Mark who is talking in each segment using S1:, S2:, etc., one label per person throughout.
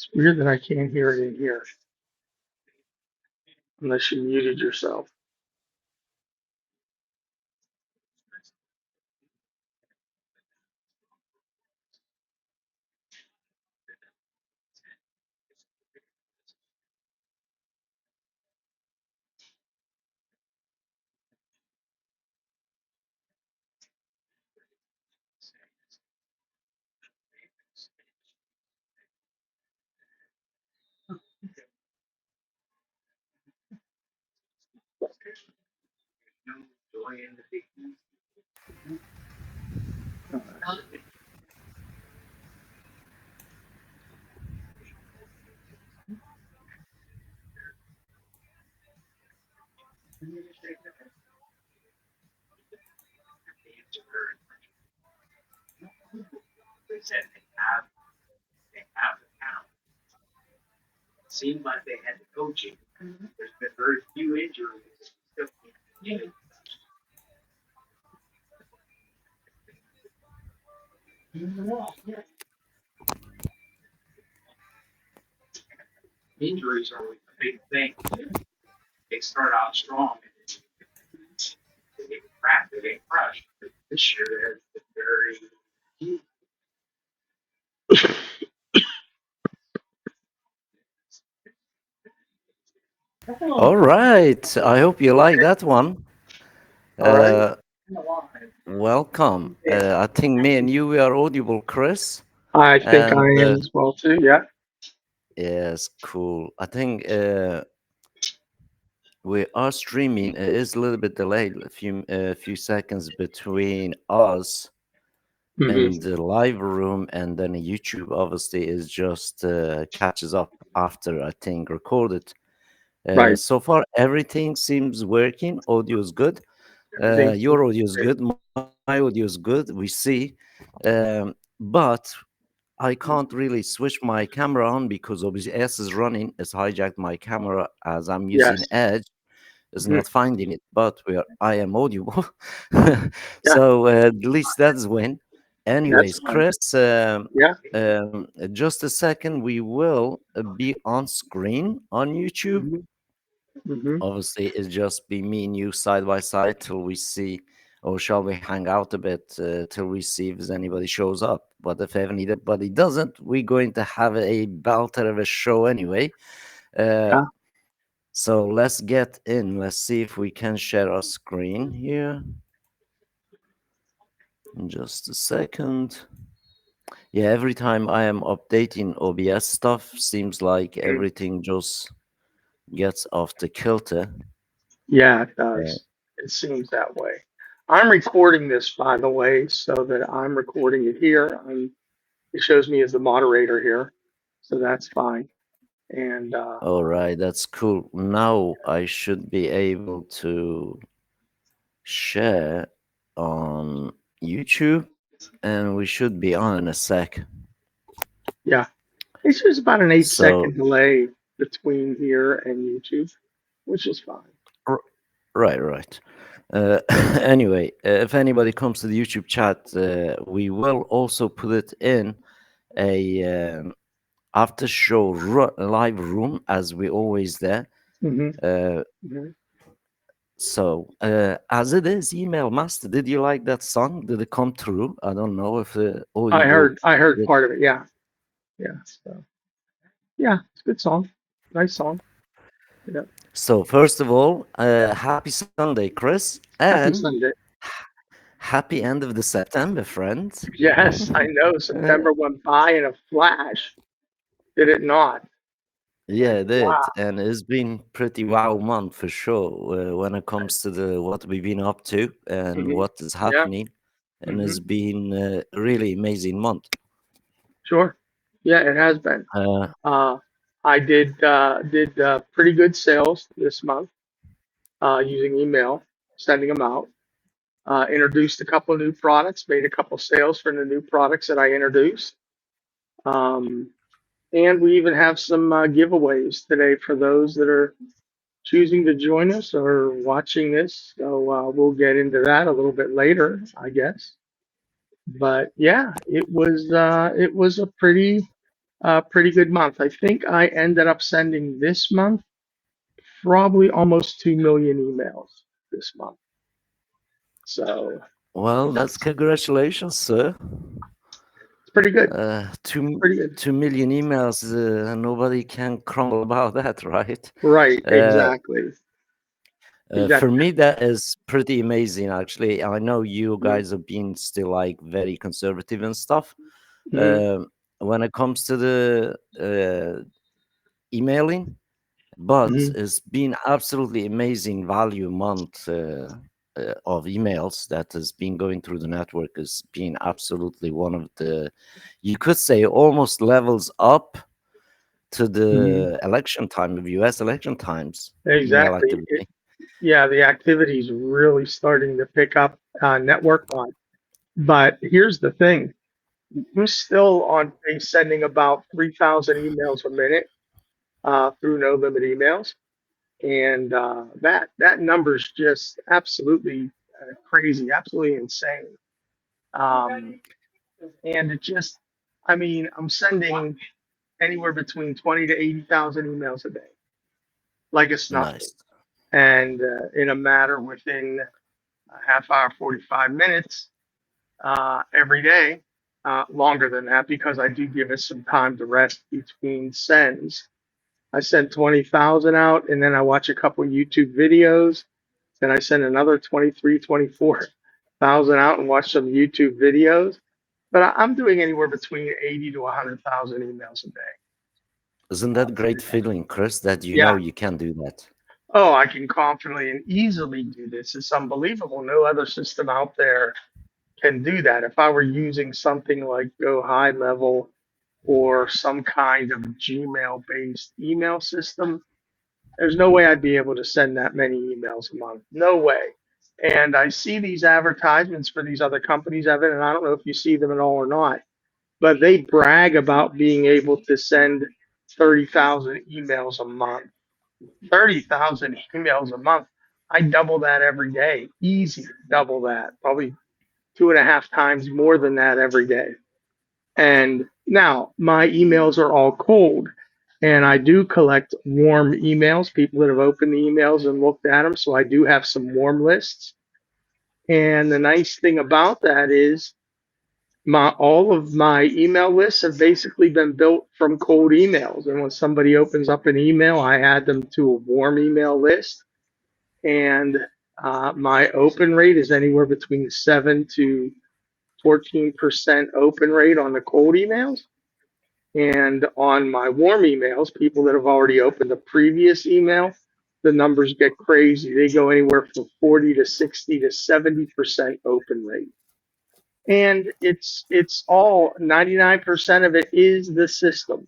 S1: It's weird that I can't hear it in here unless you muted yourself.
S2: All right. I hope you like that one.
S1: All right.
S2: Uh, welcome. I think me and you we are audible, Chris.
S1: I think I
S2: And
S1: am as well too. Yeah.
S2: yes, cool. I think we are streaming. It is a little bit delayed, a few seconds between us
S1: Hmm.
S2: and the live room, and then YouTube. Obviously, is just catches up after I think recorded.
S1: Right.
S2: So far, everything seems working. Audio is good.
S1: Everything seems
S2: Your audio is
S1: great.
S2: good. My audio is good. We see. But I can't really switch my camera on because obviously S is running. It's hijacked my camera as I'm using
S1: Yes.
S2: Edge. Is
S1: Hmm.
S2: not finding it, but I am audible.
S1: Yeah.
S2: So at least that's win.
S1: That's
S2: Anyways,
S1: fine.
S2: Chris,
S1: Yeah.
S2: just a second. We will be on screen on YouTube.
S1: Hmm. Hmm.
S2: Obviously, it's just be me and you side by side till we see, or shall we hang out a bit till we see if anybody shows up. But if anybody doesn't, we're going to have a belter of a show anyway. Uh,
S1: Yeah.
S2: so let's get in. Let's see if we can share our screen here. In just a second. Yeah, every time I am updating OBS stuff, seems like
S1: Mm.
S2: everything just gets off the kilter.
S1: Yeah, it
S2: Uh,
S1: does. It seems that way. I'm recording this, by the way, so that I'm recording it here. It shows me as the moderator here, so that's fine. And
S2: all right, that's cool. Now I should be able to share on YouTube, and we should be on in a sec.
S1: yeah, it's just about an 8 second
S2: So,
S1: delay between here and YouTube, which is fine.
S2: r- right, right. Anyway, if anybody comes to the YouTube chat, we will also put it in a after show live room as we always there.
S1: Hmm.
S2: Uh,
S1: Hmm.
S2: so, as it is, email master. Did you like that song? Did it come through? I don't know if Audible.
S1: I heard
S2: Did.
S1: part of it. Yeah, yeah. So yeah, it's a good song. Nice song. Yeah.
S2: So, first of all, happy Sunday, Chris,
S1: Happy
S2: and
S1: Sunday.
S2: happy end of the September, friend.
S1: Yes, I know. September went by in a flash. Did it not?
S2: Yeah,
S1: Like
S2: it did,
S1: wow.
S2: and it's been pretty wow month for sure when it comes to the what we've been up to and
S1: Hmm.
S2: what is
S1: Yeah.
S2: happening, and
S1: Hmm.
S2: it's been a really amazing month.
S1: Sure. Yeah, it has been.
S2: Uh,
S1: Uh, I did pretty good sales this month using email, sending them out. Introduced a couple of new products, made a couple sales for the new products that I introduced. Um, and we even have some giveaways today for those that are choosing to join us or watching this. So we'll get into that a little bit later, I guess. But yeah, it was a pretty a pretty good month. I think I ended up sending this month probably almost 2 million emails this month. So
S2: Well, that's congratulations, sir.
S1: it's pretty good.
S2: Two
S1: Pretty good.
S2: 2 million emails. Nobody can crumble about that, right?
S1: Right.
S2: Uh,
S1: Exactly.
S2: for
S1: Exactly.
S2: me, that is pretty amazing. Actually, I know you
S1: Mm-hmm.
S2: guys have been still like very conservative and stuff.
S1: Mm-hmm.
S2: When it comes to the emailing, but
S1: Mm-hmm.
S2: it's been absolutely amazing value month of emails that has been going through the network. Has been absolutely one of the, you could say, almost levels up to
S1: Mm-hmm.
S2: the election time of US election times, email
S1: Exactly.
S2: activity.
S1: Yeah, the activity is really starting to pick up network-wide. But here's the thing. I'm still on pace sending about 3,000 emails a minute through No Limit Emails. And that number's just absolutely crazy, absolutely insane. Um, and it just, I mean, I'm sending anywhere between 20 to 80,000 emails a day, like it's nothing.
S2: Nice.
S1: And in a matter within a half hour, 45 minutes every day, longer than that because I do give it some time to rest between sends. I send 20,000 out and then I watch a couple YouTube videos. Then I send another 23, 24,000 out and watch some YouTube videos. But I'm doing anywhere between 80 to 100,000 emails a day.
S2: Isn't that a great feeling, Chris, that you know
S1: Yeah.
S2: you can do that?
S1: Oh, I can confidently and easily do this. It's unbelievable. No other system out there can do that. If I were using something like Go High Level or some kind of Gmail based email system, there's no way I'd be able to send that many emails a month. No way. And I see these advertisements for these other companies, Evan, and I don't know if you see them at all or not, but they brag about being able to send 30,000 emails a month. 30,000 emails a month. I double that every day. Easy, double that. Probably 2.5 times more than that every day. And now my emails are all cold. And I do collect warm emails, people that have opened the emails and looked at them. So I do have some warm lists. And the nice thing about that is my all of my email lists have basically been built from cold emails. And when somebody opens up an email, I add them to a warm email list. And my open rate is anywhere between 7 to 14% open rate on the cold emails. And on my warm emails, people that have already opened the previous email, the numbers get crazy. They go anywhere from 40 to 60 to 70% open rate. And it's all 99% of it is the system.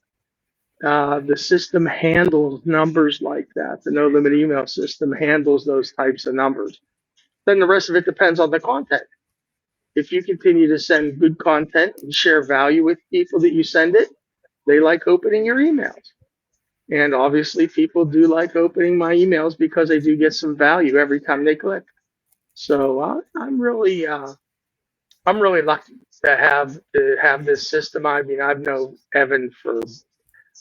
S1: The system handles numbers like that. The no limit email system handles those types of numbers. Then the rest of it depends on the content. If you continue to send good content and share value with people that you send it, they like opening your emails. And obviously, people do like opening my emails because they do get some value every time they click. So I'm really lucky to have this system. I mean, I've known Evan for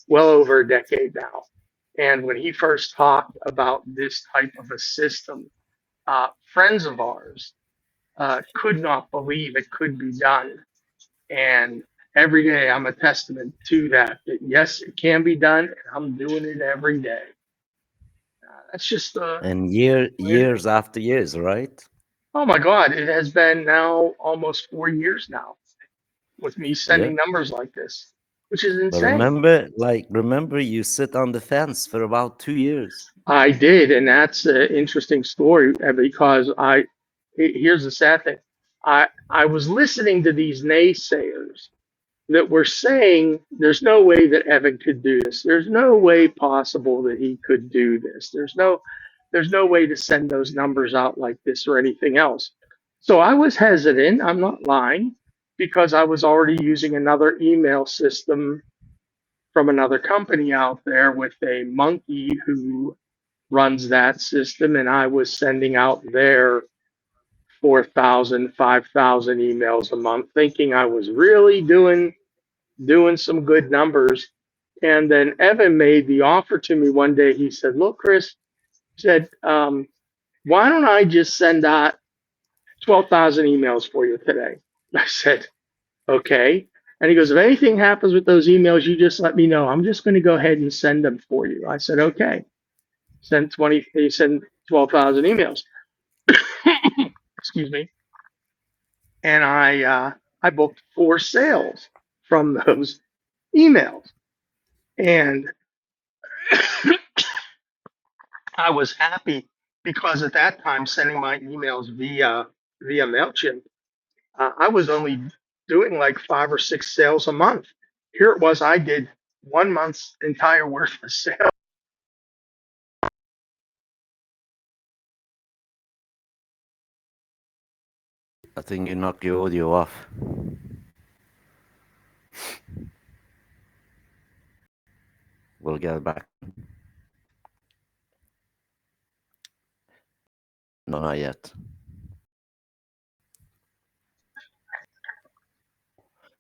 S1: well over a decade now, and when he first talked about this type of a system, friends of ours could not believe it could be done. And every day I'm a testament to that, that yes, it can be done, and I'm doing it every day. That's just the
S2: And
S1: way it is.
S2: years after years, right?
S1: Oh my God, it has been now almost 4 years now with me
S2: Yeah.
S1: sending numbers like this, which is
S2: But
S1: insane.
S2: remember, you sit on the fence for about 2 years.
S1: I did, and that's an interesting story because here's the sad thing. I was listening to these naysayers that were saying there's no way that Evan could do this. There's no way possible that he could do this. There's no way to send those numbers out like this or anything else. So I was hesitant, I'm not lying, because I was already using another email system from another company out there with a monkey who runs that system, and I was sending out their 4,000, 5,000 emails a month, thinking I was really doing doing some good numbers. And then Evan made the offer to me one day. He said, "Look, Chris," said, "why don't I just send out 12,000 emails for you today?" I said, "Okay." And he goes, "If anything happens with those emails, you just let me know. I'm just going to go ahead and send them for you." I said, "Okay." He sent 12,000 emails. Excuse me. And I booked 4 sales from those emails. And I was happy because at that time, sending my emails via MailChimp, I was only doing like 5 or 6 sales a month. Here it was, I did 1 month's entire worth of sales.
S2: I think you knocked your audio off. We'll get it back. No, not yet.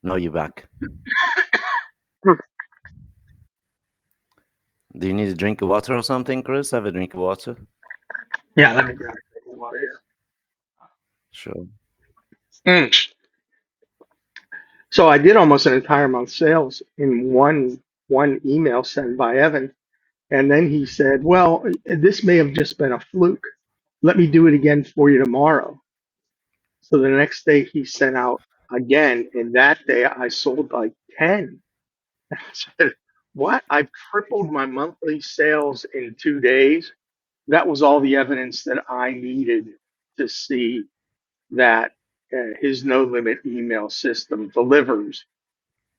S2: No, you're back. Do you need a drink of water or something, Chris? Have a drink of water.
S1: Yeah, let me grab a drink of water here.
S2: Sure.
S1: So I did almost an entire month's sales in one email sent by Evan. And then he said, "Well, this may have just been a fluke. Let me do it again for you tomorrow." So the next day he sent out again, and that day I sold like 10. I said, "What? I've tripled my monthly sales in 2 days." That was all the evidence that I needed to see that his no limit email system delivers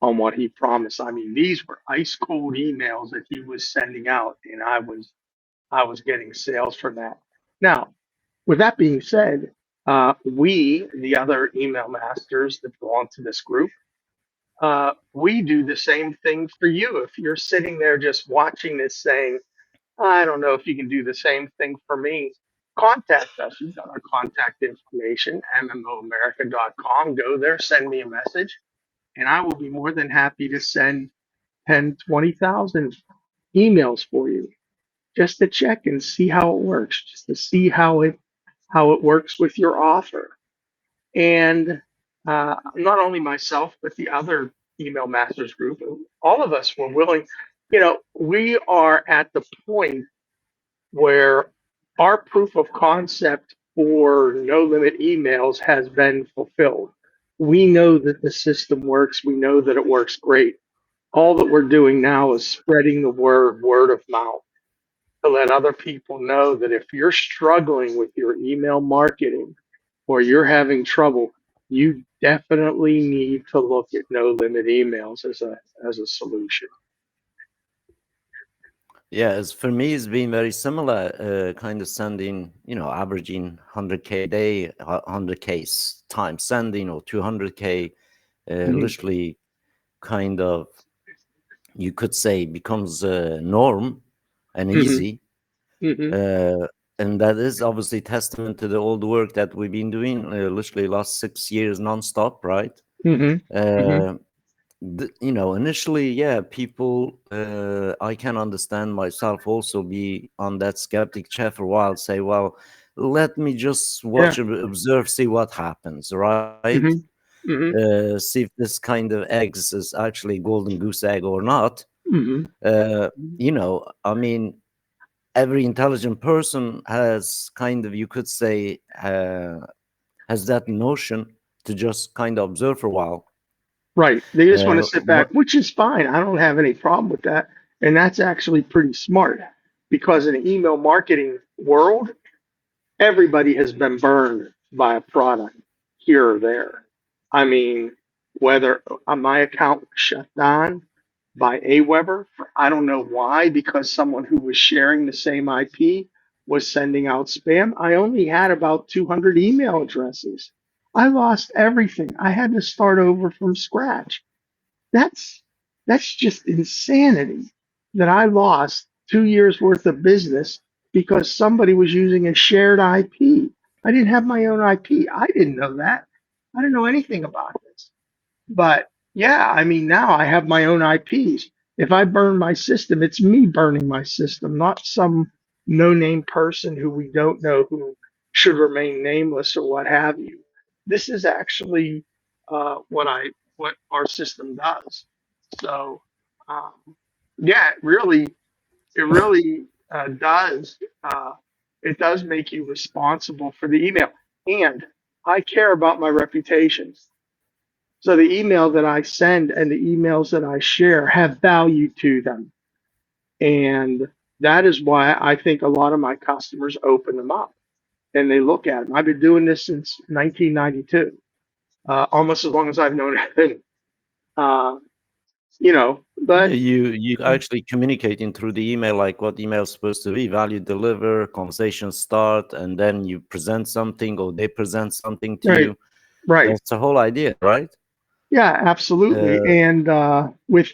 S1: on what he promised. I mean, these were ice cold emails that he was sending out, and I was getting sales from that. Now, with that being said, we, the other email masters that belong to this group, we do the same thing for you. If you're sitting there just watching this saying, "I don't know if you can do the same thing for me," contact us. You've got our contact information, mmoamerica.com. Go there, send me a message, and I will be more than happy to send 10, 20,000 emails for you just to check and see how it works, just to see how it works with your offer. And not only myself, but the other email masters group, all of us were willing. We are at the point where our proof of concept for no limit emails has been fulfilled. We know that the system works. We know that it works great. All that we're doing now is spreading the word of mouth, to let other people know that if you're struggling with your email marketing or you're having trouble, you definitely need to look at no limit emails as a solution.
S2: Yeah, as for me, it's been very similar. Kind of sending, averaging 100K a day, 100K time sending, or 200K, literally, kind of, you could say, becomes a norm and easy. And that is obviously testament to the old work that we've been doing, literally last 6 years nonstop, right? Initially, yeah, people, I can understand myself also be on that skeptic chair for a while, say, well, let me just watch, observe, see what happens, right? See if this kind of eggs is actually golden goose egg or not. I mean, every intelligent person has kind of, you could say, has that notion to just kind of observe for a while.
S1: Right. They just want to sit back, which is fine. I don't have any problem with that. And that's actually pretty smart because in the email marketing world, everybody has been burned by a product here or there. I mean, whether my account was shut down by Aweber, I don't know why, because someone who was sharing the same IP was sending out spam. I only had about 200 email addresses. I lost everything. I had to start over from scratch. That's that's just insanity that I lost 2 years worth of business because somebody was using a shared IP. I didn't have my own IP. I didn't know that. I didn't know anything about this. But Yeah, I mean, now I have my own IPs. If I burn my system, it's me burning my system, not some no-name person who we don't know who should remain nameless or what have you. This is actually what our system does. So, um, yeah, it really does. It does make you responsible for the email, and I care about my reputation. So the email that I send and the emails that I share have value to them. And that is why I think a lot of my customers open them up and they look at them. I've been doing this since 1992, almost as long as I've known it. Uh,
S2: Yeah,
S1: but
S2: you actually communicating through the email, like what email is supposed to be: value deliver, conversation start, and then you present something or they present something to
S1: right,
S2: you.
S1: right.
S2: That's the whole idea, right?
S1: Yeah, absolutely.
S2: Uh,
S1: And with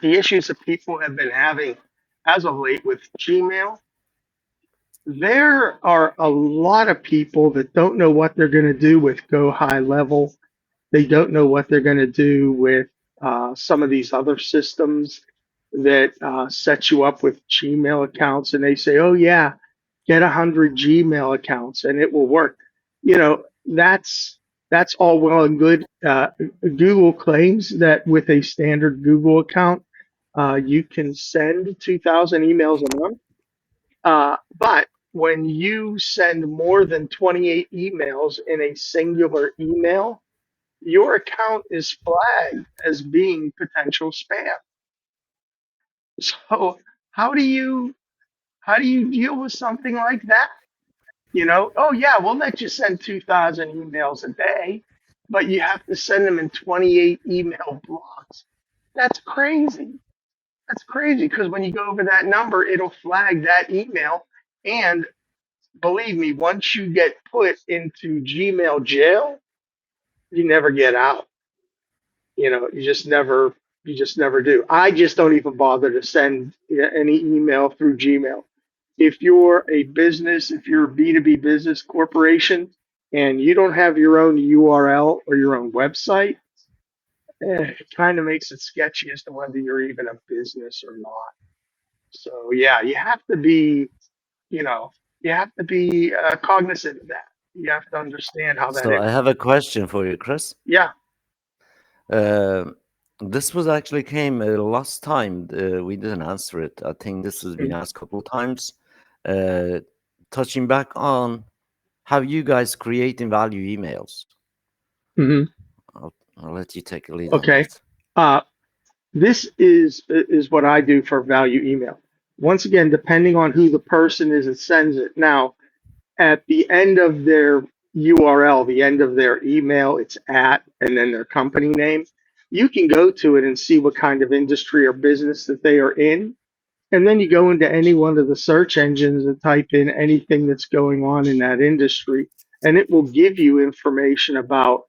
S1: the issues that people have been having as of late with Gmail, there are a lot of people that don't know what they're going to do with Go High Level. They don't know what they're going to do with some of these other systems that set you up with Gmail accounts, and they say, "Oh yeah, get 100 Gmail accounts and it will work." That's all well and good. Google claims that with a standard Google account, you can send 2,000 emails a month. But when you send more than 28 emails in a singular email, your account is flagged as being potential spam. So how do you how do you deal with something like that? Oh yeah, we'll let you send 2,000 emails a day, but you have to send them in 28 email blocks. That's crazy. That's crazy because when you go over that number, it'll flag that email. And believe me, once you get put into Gmail jail, you never get out. You just never do. I just don't even bother to send any email through Gmail. If you're a business, if you're a B2B business corporation and you don't have your own URL or your own website, it kind of makes it sketchy as to whether you're even a business or not. So yeah, you know, you have to be cognizant of that. You have to understand how that
S2: so I have a question for you, Chris.
S1: yeah.
S2: Uh, this was actually came last time. We didn't answer it. I think this has been asked a couple of times. Uh, touching back on how you guys creating value emails.
S1: Hmm.
S2: I'll let you take a lead on
S1: Okay.
S2: that.
S1: Uh, this is what I do for value email. Once again, depending on who the person is that sends it. Now, at the end of their URL, the end of their email, it's at and then their company name. You can go to it and see what kind of industry or business that they are in. And then you go into any one of the search engines and type in anything that's going on in that industry, and it will give you information about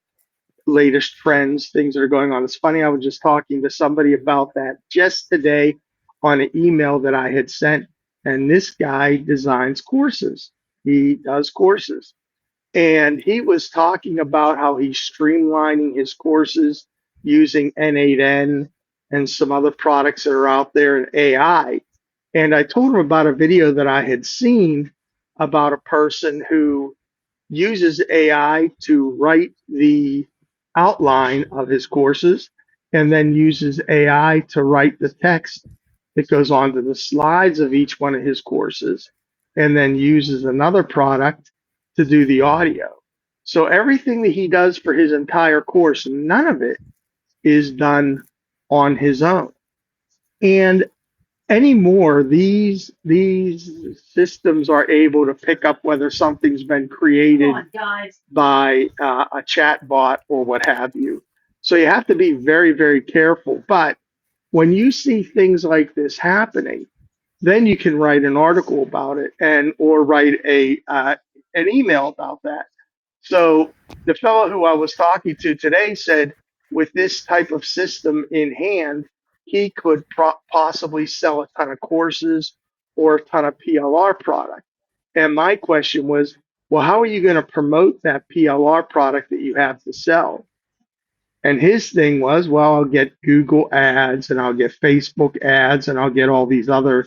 S1: latest trends, things that are going on. It's funny, I was just talking to somebody about that just today on an email that I had sent. And this guy designs courses, he does courses. And he was talking about how he's streamlining his courses using N8N and some other products that are out there in AI. And I told him about a video that I had seen about a person who uses AI to write the outline of his courses and then uses AI to write the text that goes onto the slides of each one of his courses and then uses another product to do the audio. So everything that he does for his entire course, none of it is done on his own. And anymore, these systems are able to pick up whether something's been created by a chat bot or what have you. So you have to be very, very careful. But when you see things like this happening, then you can write an article about it and or write a an email about that. So the fellow who I was talking to today said, with this type of system in hand, he could possibly sell a ton of courses or a ton of PLR product. And my question was, well, how are you going to promote that PLR product that you have to sell? And his thing was, well, I'll get Google ads and I'll get Facebook ads and I'll get all these other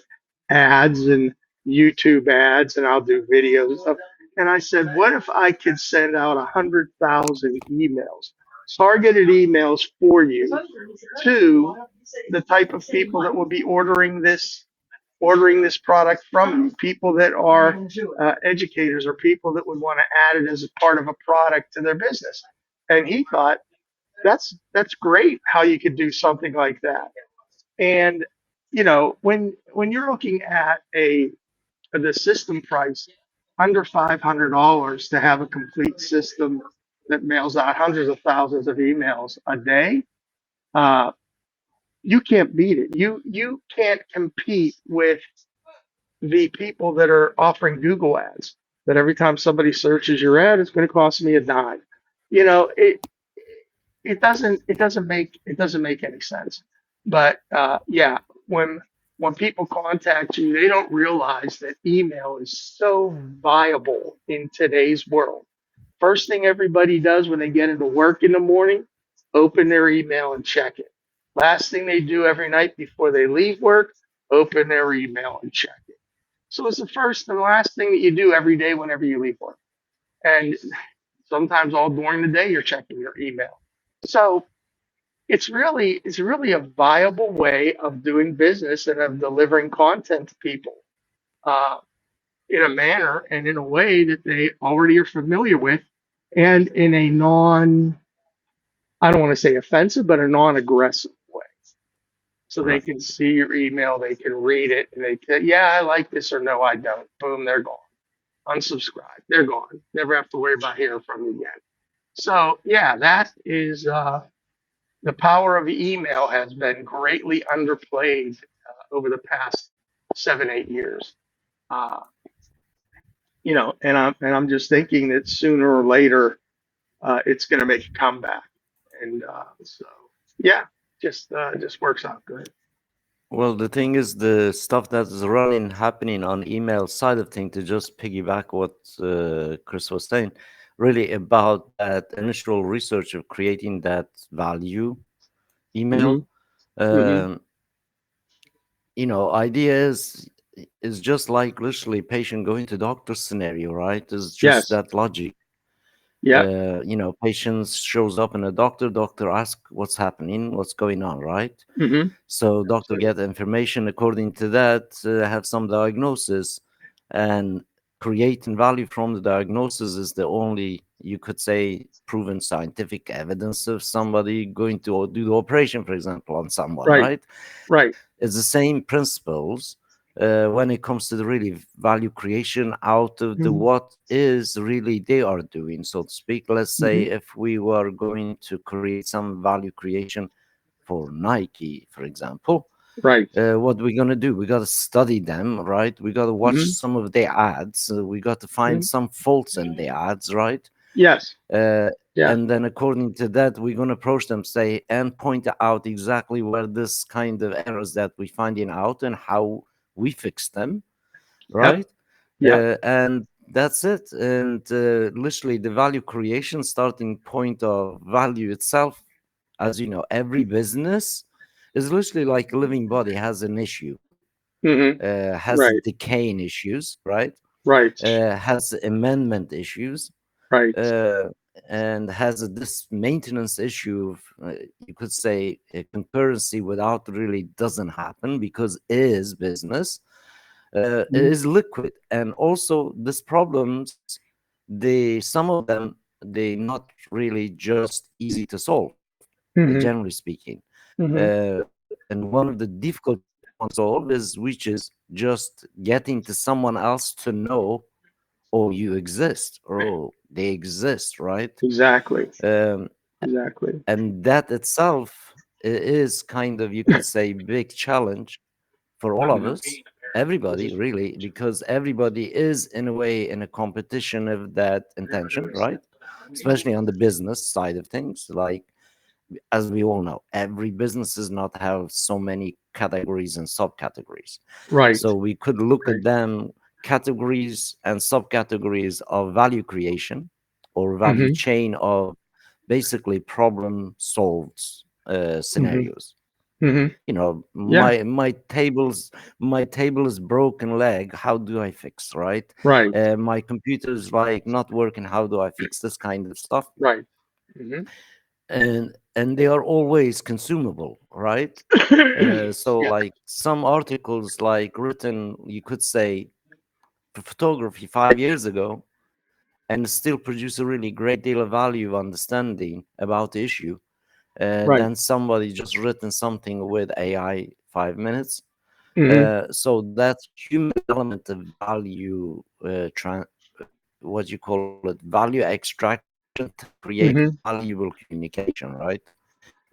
S1: ads and YouTube ads and I'll do videos and stuff. And I said, what if I could send out 100,000 emails, targeted emails for you to the type of people that will be ordering this product from you, people that are educators or people that would want to add it as a part of a product to their business. And he thought, that's great how you could do something like that. And when you're looking at the system price under $500 to have a complete system that mails out hundreds of thousands of emails a day, uh, you can't beat it. You can't compete with the people that are offering Google ads. That every time somebody searches your ad, it's going to cost me a dime. You know, it doesn't make any sense. But yeah, when people contact you, they don't realize that email is so viable in today's world. First thing everybody does when they get into work in the morning, open their email and check it. Last thing they do every night before they leave work, open their email and check it. So it's the first and last thing that you do every day whenever you leave work. And sometimes all during the day you're checking your email. So it's really a viable way of doing business and of delivering content to people uh, in a manner and in a way that they already are familiar with, and in a I don't want to say offensive, but a non-aggressive way. So they
S2: Right.
S1: can see your email, they can read it, and they can, yeah, I like this or no, I don't. Boom, they're gone. Unsubscribe, they're gone. Never have to worry about hearing from you again. So yeah, that is. The power of email has been greatly underplayed over the past 7, 8 years. Uh, and I'm just thinking that sooner or later it's going to make a comeback, and so yeah, just works out good.
S2: Well, the thing is, the stuff that is running, happening on email side of thing, to just piggyback what Chris was saying, really about that initial research of creating that value
S1: Hmm.
S2: email.
S1: Hmm.
S2: Um, idea is just like literally patient going to doctor scenario, right? It's just
S1: Yes.
S2: that logic.
S1: Yeah.
S2: Patients shows up in a doctor ask what's happening, what's going on, right?
S1: Hmm.
S2: So doctor
S1: So,
S2: get information according to that, have some diagnosis, and creating value from the diagnosis is the only, you could say, proven scientific evidence of somebody going to do the operation, for example, on someone,
S1: right.
S2: right?
S1: Right.
S2: It's the same principles when it comes to the really value creation out of the
S1: Hmm.
S2: what is really they are doing, so to speak. Let's say
S1: Hmm.
S2: if we were going to create some value creation for Nike, for example,
S1: Right.
S2: what we're gonna do? We gotta study them, right? We gotta watch
S1: Hmm.
S2: some of their ads. We got to find
S1: Hmm.
S2: some faults in their ads, right?
S1: Yes.
S2: Uh,
S1: Yeah.
S2: and then according to that, we're gonna approach them, say, and point out exactly where this kind of errors that we finding out and how we fix them,
S1: Yep.
S2: right?
S1: Yep.
S2: And that's it. And literally, the value creation starting point of value itself, as you know, every business is literally like a living body, has an issue,
S1: Hmm.
S2: has
S1: Right.
S2: decaying issues, right?
S1: Right.
S2: Has amendment issues,
S1: Right.
S2: uh, and has this maintenance issue of, you could say, a concurrency without really doesn't happen because it is business, it
S1: Hmm.
S2: is liquid. And also these problems, they, some of them, they not really just easy to solve,
S1: Hmm.
S2: generally speaking.
S1: Hmm.
S2: And one of the difficult ones to solve is, which is just getting to someone else to know, oh, you exist, or oh, they exist, right?
S1: Exactly.
S2: um,
S1: Exactly.
S2: and that itself is kind of, you could say, big challenge for all of us, everybody really, because everybody is in a way in a competition of that intention, right? Especially on the business side of things. Like, as we all know, every business does not have so many categories and subcategories.
S1: Right.
S2: So we could look at them categories and subcategories of value creation or value
S1: Mm-hmm.
S2: chain of basically problem solved
S1: Mm-hmm.
S2: scenarios.
S1: Mm-hmm.
S2: You know,
S1: Yeah.
S2: my table's broken leg, how do I fix, right?
S1: Right.
S2: My computer's like not working, how do I fix? This kind of stuff.
S1: Right. Mm-hmm.
S2: And they are always consumable, right? So
S1: Yeah.
S2: like some articles like written, you could say, for photography 5 years ago, and still produce a really great deal of value of understanding about the issue,
S1: Right.
S2: than somebody just written something with AI 5 minutes.
S1: Mm-hmm.
S2: So that human element of value, what you call it, value extraction to create
S1: Mm-hmm.
S2: valuable communication, right?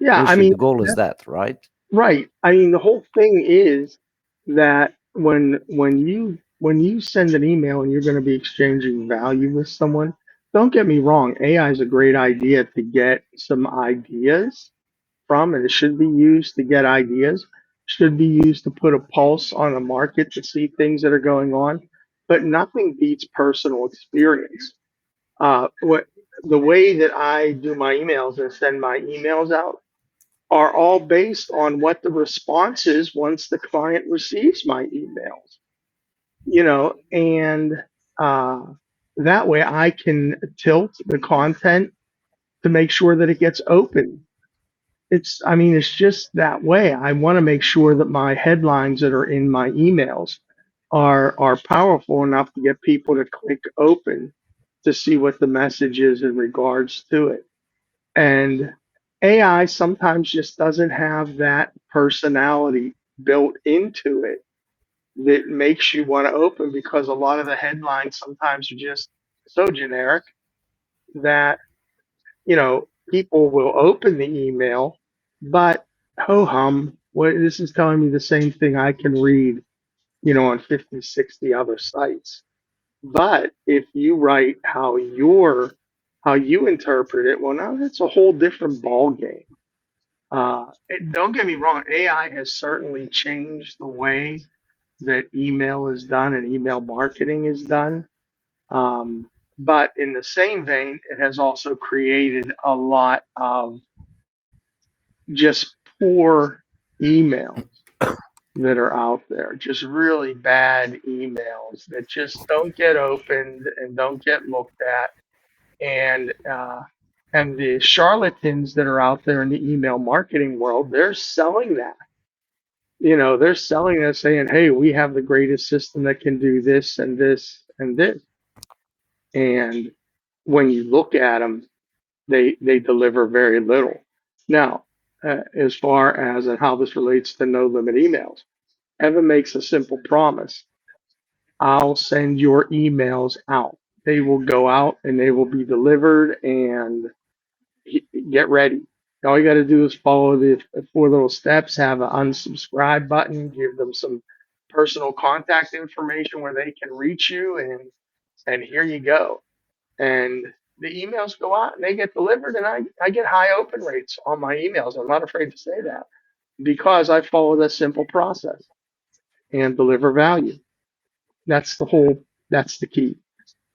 S1: Yeah. I
S2: Usually
S1: mean,
S2: the goal is that, right?
S1: right. I mean, the whole thing is that when you send an email and you're going to be exchanging value with someone, don't get me wrong, AI is a great idea to get some ideas from, and it should be used to get ideas, should be used to put a pulse on a market to see things that are going on, but nothing beats personal experience. What the way that I do my emails and send my emails out are all based on what the response is once the client receives my emails, and uh, that way I can tilt the content to make sure that it gets open. I mean, it's just that way. I want to make sure that my headlines that are in my emails are powerful enough to get people to click open to see what the message is in regards to it. And AI sometimes just doesn't have that personality built into it that makes you want to open, because a lot of the headlines sometimes are just so generic that, people will open the email, but ho hum, what this is telling me the same thing I can read, on 50, 60 other sites. But if you write how you interpret it, well, now that's a whole different ball game. Don't get me wrong, AI has certainly changed the way that email is done and email marketing is done. But in the same vein, it has also created a lot of just poor emails that are out there, just really bad emails that just don't get opened and don't get looked at. And the charlatans that are out there in the email marketing world, they're selling that. They're selling it saying, hey, we have the greatest system that can do this and this and this. And when you look at them, they deliver very little. Now, as far as and how this relates to no limit emails, Evan makes a simple promise. I'll send your emails out. They will go out and they will be delivered, and get ready. All you got to do is follow the 4 little steps, have an unsubscribe button, give them some personal contact information where they can reach you, and here you go. And the emails go out and they get delivered, and I get high open rates on my emails. I'm not afraid to say that because I follow this simple process and deliver value. That's the key.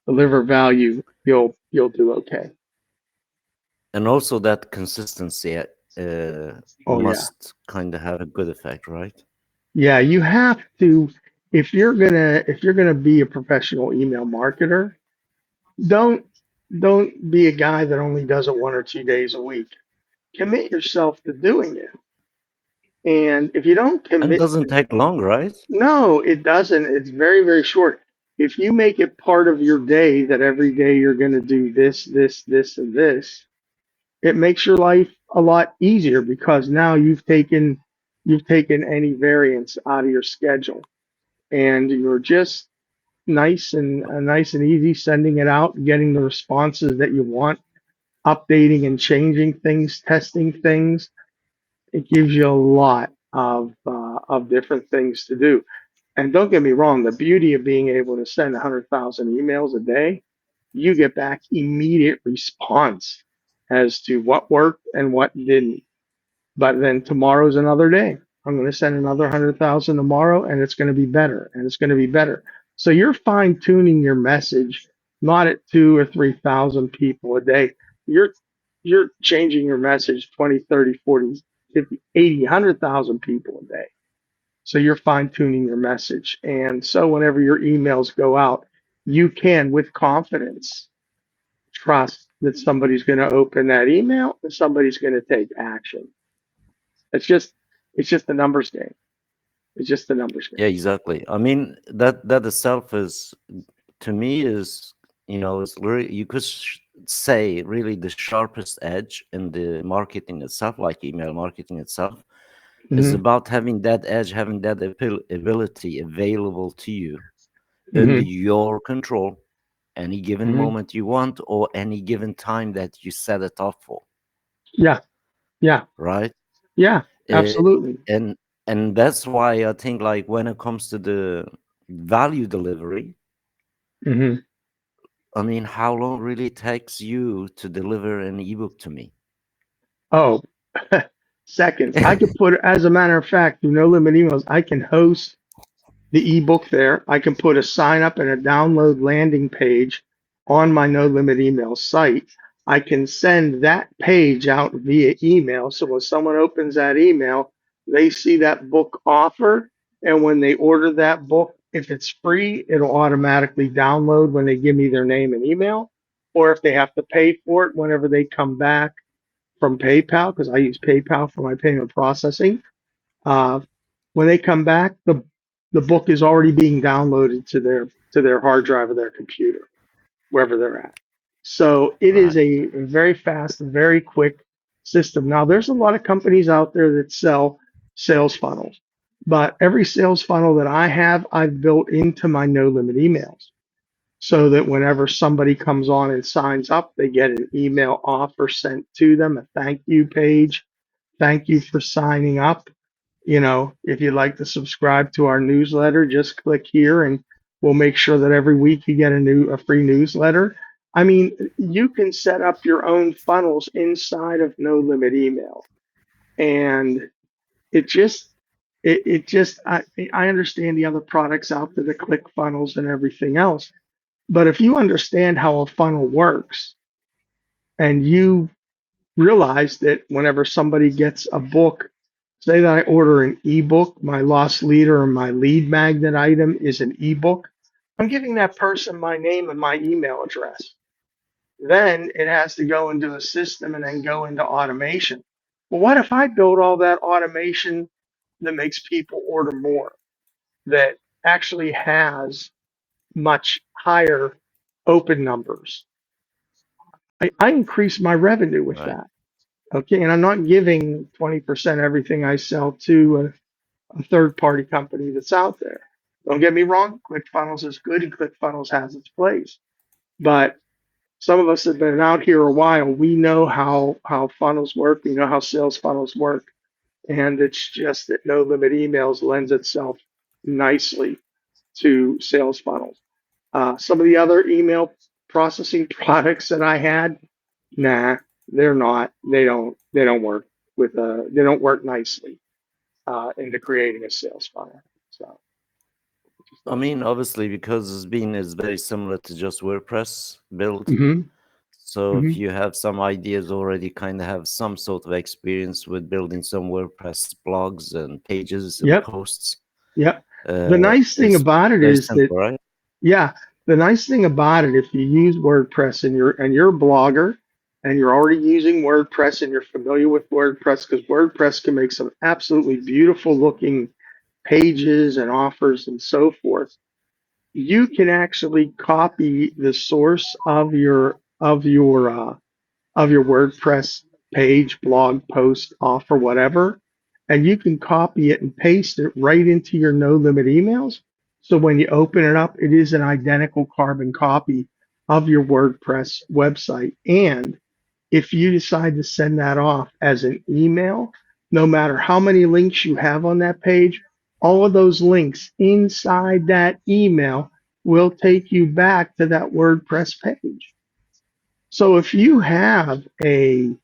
S1: Deliver value, you'll do okay.
S2: And also that consistency
S1: Oh yeah.
S2: must kind of have a good effect, right?
S1: Yeah, you have to, if you're gonna be a professional email marketer, don't don't be a guy that only does it 1 or 2 days a week. Commit yourself to doing it. And if you don't
S2: And
S1: commit
S2: doesn't take long, right?
S1: No, it doesn't. It's very, very short. If you make it part of your day that every day you're gonna do this, this, this, and this, it makes your life a lot easier because now you've taken any variance out of your schedule, and you're just nice and easy sending it out, getting the responses that you want, updating and changing things, testing things. It gives you a lot of different things to do. And don't get me wrong, the beauty of being able to send 100,000 emails a day, you get back immediate response as to what worked and what didn't. But then tomorrow's another day. I'm going to send another 100,000 tomorrow, and it's going to be better, and it's going to be better. So you're fine tuning your message, not at 2 or 3,000 people a day. You're changing your message 20, 30, 40, 50, 80, 100,000 people a day. So you're fine tuning your message. And so whenever your emails go out, you can, with confidence, trust that somebody's going to open that email and somebody's going to take action. It's just, it's just a numbers game. It's just a numbers
S2: Yeah,
S1: game.
S2: exactly. I mean, that itself is, to me, is, is really, you could say, really the sharpest edge in the marketing itself, like email marketing itself, is
S1: Mm-hmm.
S2: about having that edge, having that ability available to you in
S1: Mm-hmm.
S2: your control, any given
S1: Mm-hmm.
S2: moment you want, or any given time that you set it up for,
S1: Yeah. Yeah.
S2: right?
S1: Yeah.
S2: Uh,
S1: Absolutely.
S2: and and that's why I think, like, when it comes to the value delivery,
S1: Mm-hmm.
S2: I mean, how long really takes you to deliver an ebook to me?
S1: Oh, seconds. I could put, as a matter of fact, through No Limit Emails, I can host the ebook there. I can put a sign up and a download landing page on my No Limit Email site. I can send that page out via email. So when someone opens that email, they see that book offer. And when they order that book, if it's free, it'll automatically download when they give me their name and email. Or if they have to pay for it whenever they come back from PayPal, because I use PayPal for my payment processing. Uh, when they come back, the book is already being downloaded to their hard drive of their computer, wherever they're at. So it is
S2: Right,
S1: a very fast, very quick system. Now, there's a lot of companies out there that sell sales funnels, but every sales funnel that I have, I've built into my no limit emails so that whenever somebody comes on and signs up, they get an email offer sent to them, a thank you page. Thank you for signing up. If you'd like to subscribe to our newsletter, just click here and we'll make sure that every week you get a free newsletter. I mean, you can set up your own funnels inside of No Limit Email. And it just it just I understand the other products out there, the click funnels and everything else. But if you understand how a funnel works and you realize that whenever somebody gets a book, say that I order an ebook, my lost leader or my lead magnet item is an ebook, I'm giving that person my name and my email address. Then it has to go into a system and then go into automation. Well, what if I build all that automation that makes people order more, that actually has much higher open numbers? I increase my revenue with
S2: right.
S1: that. Okay, and I'm not giving 20% everything I sell to a third party company that's out there. Don't get me wrong, ClickFunnels is good and ClickFunnels has its place. But some of us have been out here a while. We know how funnels work, we know how sales funnels work. And it's just that No Limit Emails lends itself nicely to sales funnels. Some of the other email processing products that I had, nah, they're not. They don't work they don't work nicely into creating a sales funnel. So it just
S2: I
S1: doesn't
S2: mean,
S1: work.
S2: obviously, because it's very similar to just WordPress build.
S1: Mm-hmm.
S2: So if
S1: Mm-hmm.
S2: you have some ideas already, kind of have some sort of experience with building some WordPress blogs and pages and
S1: Yep.
S2: posts,
S1: Yep. The nice thing
S2: it's
S1: about it
S2: very
S1: is that,
S2: simple, right?
S1: yeah, the nice thing about it, if you use WordPress and you're a blogger and you're already using WordPress and you're familiar with WordPress, because WordPress can make some absolutely beautiful looking pages and offers and so forth, you can actually copy the source of your WordPress page, blog post, offer, whatever, and you can copy it and paste it right into your no limit emails. So when you open it up, it is an identical carbon copy of your WordPress website. And if you decide to send that off as an email, no matter how many links you have on that page, all of those links inside that email will take you back to that WordPress page. So if you have a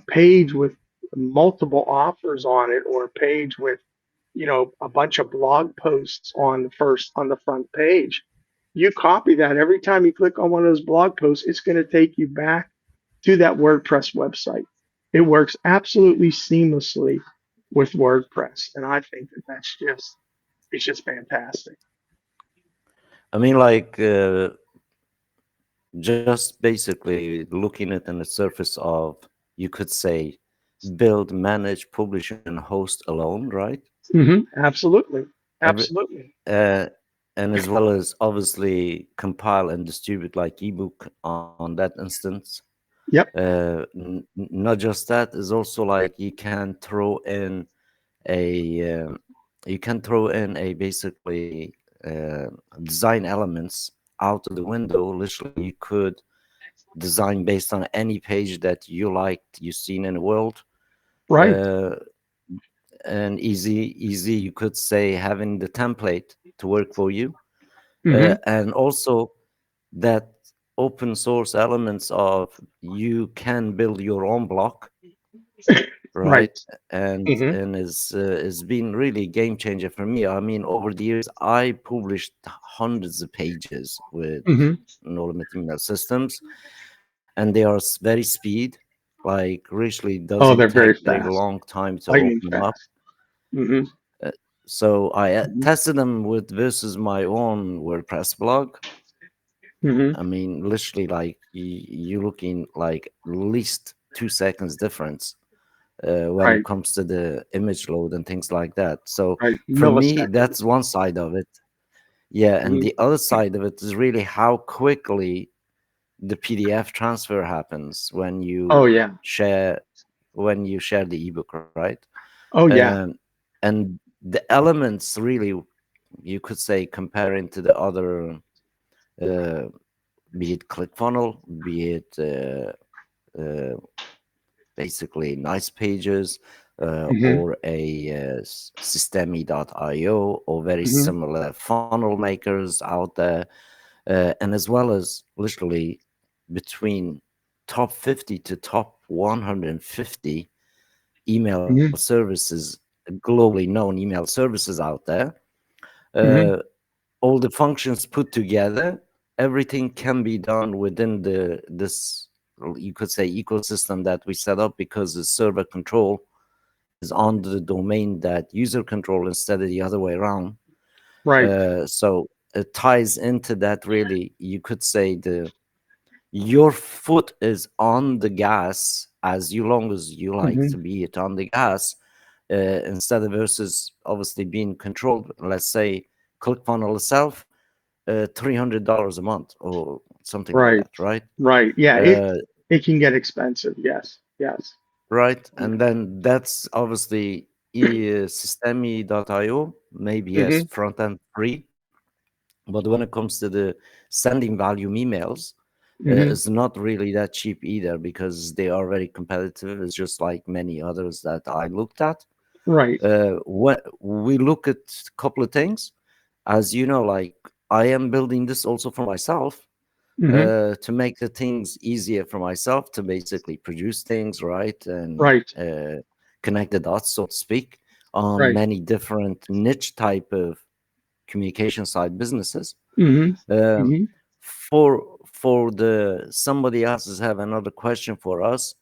S1: page with multiple offers on it or a page with a bunch of blog posts on the front page. You copy that. Every time you click on one of those blog posts, it's going to take you back to that WordPress website. It works absolutely seamlessly with WordPress, and I think that it's just fantastic.
S2: I mean, like, just basically looking at on the surface of, you could say, build, manage, publish, and host alone, right?
S1: Absolutely,
S2: Every,
S1: absolutely.
S2: uh, and as well as obviously compile and distribute like ebook on that instance.
S1: Yep.
S2: Not just that, is also like a you can throw in a basically design elements out of the window. Literally, you could design based on any page that you liked, you've seen in the world.
S1: Right.
S2: Uh, and easy, you could say, having the template to work for you.
S1: hmm
S2: And also that open source elements of, you can build your own block,
S1: Right.
S2: right? And
S1: hmm
S2: is been really game changer for me. I mean, over the years, I published hundreds of pages with
S1: hmm
S2: Nordic email systems, and they are very speed. Like, really
S1: Oh,
S2: doesn't
S1: they're very
S2: take a
S1: fast,
S2: long time to
S1: lightning
S2: open them up.
S1: fast. hmm
S2: Uh, So I
S1: hmm
S2: tested them with versus my own WordPress blog.
S1: hmm
S2: I mean, literally, like, you looking like at least 2 seconds difference when it
S1: Right.
S2: comes to the image load and things like that. So
S1: Right.
S2: for me,
S1: Milliseconds.
S2: that's one side of it. Yeah, and
S1: hmm
S2: the other side of it is really how quickly the PDF transfer happens
S1: Oh yeah.
S2: share when you share the ebook, right?
S1: Oh yeah.
S2: And the elements really, you could say, comparing to the other, uh, be it ClickFunnels, be it uh, basically Nice Pages,
S1: hmm
S2: or a Systemi.io, or very
S1: hmm
S2: similar funnel makers out there, and as well as literally between top 50 to top 150 email
S1: hmm
S2: services, globally known email services out there.
S1: hmm
S2: Uh, all the functions put together, everything can be done within this, you could say, ecosystem that we set up, because the server control is on the domain that user control, instead of the other way around.
S1: Right.
S2: So it ties into that, really, you could say, your foot is on the gas as you long as you like
S1: hmm
S2: to be it on the gas, instead of versus obviously being controlled. Let's say ClickFunnels itself, $300 a month or something like
S1: Right.
S2: that, right?
S1: Right. Yeah.
S2: Uh,
S1: It can get expensive. Yes. Yes.
S2: right,
S1: Yeah.
S2: and then that's obviously Systemi.io, maybe yes,
S1: hmm
S2: front end free, but when it comes to the sending volume emails,
S1: hmm
S2: it's not really that cheap either, because they are very competitive. It's just like many others that I looked at.
S1: Right.
S2: What we look at a couple of things, as you know, like, I am building this also for myself,
S1: hmm
S2: to make the things easier for myself to basically produce things, right? And
S1: Right.
S2: connect the dots, so to speak, on
S1: Right.
S2: many different niche type of communication side businesses.
S1: hmm
S2: Um,
S1: hmm
S2: for the somebody else's have another question for us.